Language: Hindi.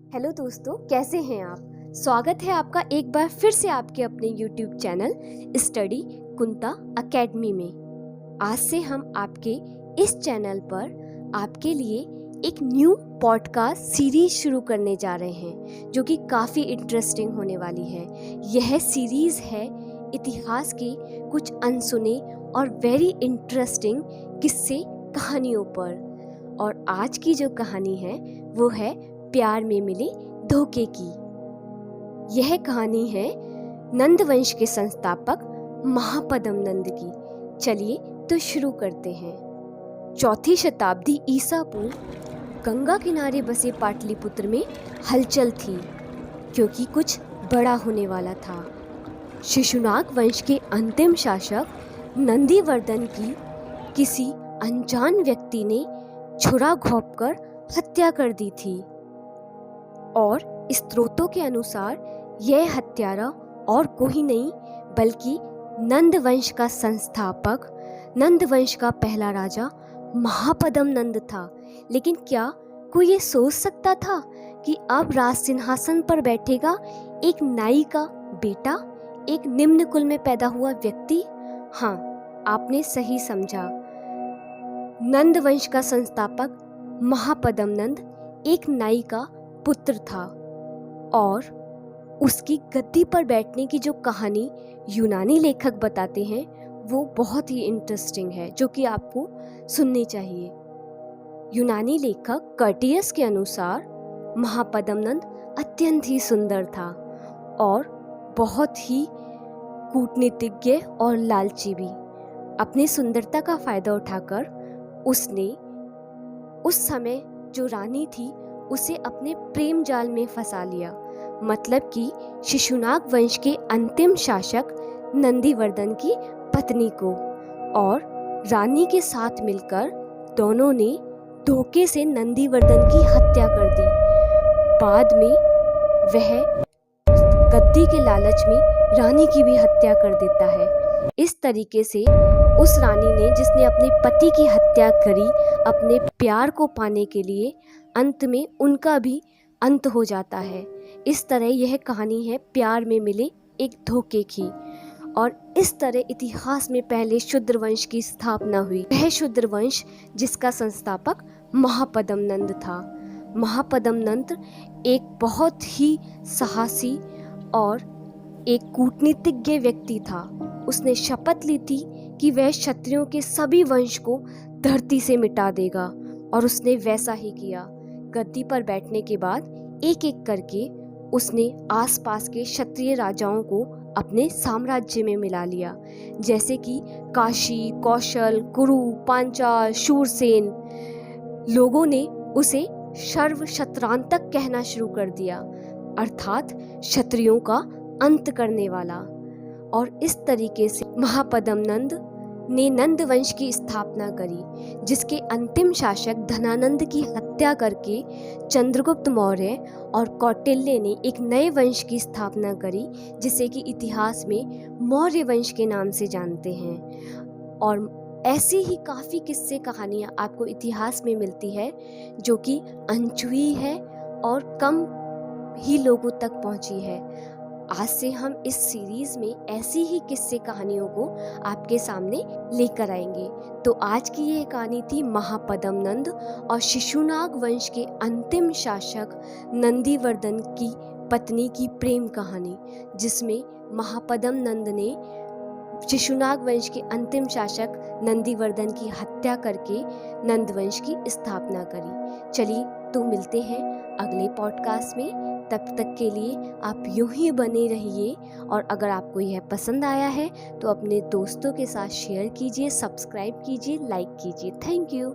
हेलो दोस्तों, कैसे हैं आप। स्वागत है आपका एक बार फिर से आपके अपने YouTube चैनल स्टडी कुंता एकेडमी में। आज से हम आपके इस चैनल पर आपके लिए एक न्यू पॉडकास्ट सीरीज शुरू करने जा रहे हैं जो कि काफ़ी इंटरेस्टिंग होने वाली है। यह सीरीज़ है इतिहास के कुछ अनसुने और वेरी इंटरेस्टिंग किस्से कहानियों पर। और आज की जो कहानी है वो है प्यार में मिले धोखे की। यह कहानी है नंद वंश के संस्थापक महापद्म नंद की। चलिए तो शुरू करते हैं। चौथी शताब्दी ईसा पूर्व गंगा किनारे बसे पाटलिपुत्र में हलचल थी क्योंकि कुछ बड़ा होने वाला था। शिशुनाग वंश के अंतिम शासक नंदीवर्धन की किसी अनजान व्यक्ति ने छुरा घोंपकर हत्या कर दी थी और स्त्रोतों के अनुसार यह हत्यारा और कोई नहीं बल्कि नंद वंश का संस्थापक, नंद वंश का पहला राजा महापद्म नंद था। लेकिन क्या कोई ये सोच सकता था कि अब राज सिंहासन पर बैठेगा एक नाई का बेटा, एक निम्न कुल में पैदा हुआ व्यक्ति। हाँ, आपने सही समझा। नंद वंश का संस्थापक महापद्म नंद एक नाई का पुत्र था और उसकी गद्दी पर बैठने की जो कहानी यूनानी लेखक बताते हैं वो बहुत ही इंटरेस्टिंग है, जो कि आपको सुननी चाहिए। यूनानी लेखक कर्टियस के अनुसार महापद्म नंद अत्यंत ही सुंदर था और बहुत ही कूटनीतिज्ञ और लालची भी। अपनी सुंदरता का फायदा उठाकर उसने उस समय जो रानी थी उसे अपने प्रेम जाल में फंसा लिया। मतलब कि शिशुनाग वंश के अंतिम शासक नंदीवर्धन की पत्नी को, और रानी के साथ मिलकर दोनों ने धोखे से नंदीवर्धन की हत्या कर दी। बाद में वह गद्दी के लालच में रानी की भी हत्या कर देता है। इस तरीके से उस रानी ने, जिसने अपने पति की हत्या करी अपने प्यार को पाने के लिए, अंत में उनका भी अंत हो जाता है। इस तरह यह कहानी है प्यार में मिले एक धोखे की। और इस तरह इतिहास में पहले शूद्र वंश की स्थापना हुई। वह शूद्र वंश जिसका संस्थापक महापद्म नंद था। महापद्म नंद एक बहुत ही साहसी और एक कूटनीतिज्ञ व्यक्ति था। उसने शपथ ली थी कि वह क्षत्रियों के सभी वंश को धरती से मिटा देगा और उसने वैसा ही किया। गद्दी पर बैठने के बाद एक एक करके उसने आसपास के क्षत्रिय राजाओं को अपने साम्राज्य में मिला लिया, जैसे कि काशी, कौशल, कुरु, पांचाल, शूरसेन। लोगों ने उसे सर्व क्षत्रांतक कहना शुरू कर दिया, अर्थात क्षत्रियों का अंत करने वाला। और इस तरीके से महापद्म नंद ने नंद वंश की स्थापना करी, जिसके अंतिम शासक धनानंद की हत्या करके चंद्रगुप्त मौर्य और कौटिल्य ने एक नए वंश की स्थापना करी, जिसे कि इतिहास में मौर्य वंश के नाम से जानते हैं। और ऐसी ही काफ़ी किस्से कहानियाँ आपको इतिहास में मिलती है जो कि अनछुई है और कम ही लोगों तक पहुँची है। आज से हम इस सीरीज में ऐसी ही किस्से कहानियों को आपके सामने लेकर आएंगे। तो आज की ये कहानी थी महापद्म नंद और शिशुनाग वंश के अंतिम शासक नंदीवर्धन की पत्नी की प्रेम कहानी, जिसमें महापद्म नंद ने शिशुनाग वंश के अंतिम शासक नंदीवर्धन की हत्या करके नंद वंश की स्थापना करी। चलिए तो मिलते हैं अगले पॉडकास्ट में। तब तक के लिए आप यूं ही बने रहिए, और अगर आपको यह पसंद आया है तो अपने दोस्तों के साथ शेयर कीजिए, सब्सक्राइब कीजिए, लाइक कीजिए। Thank you.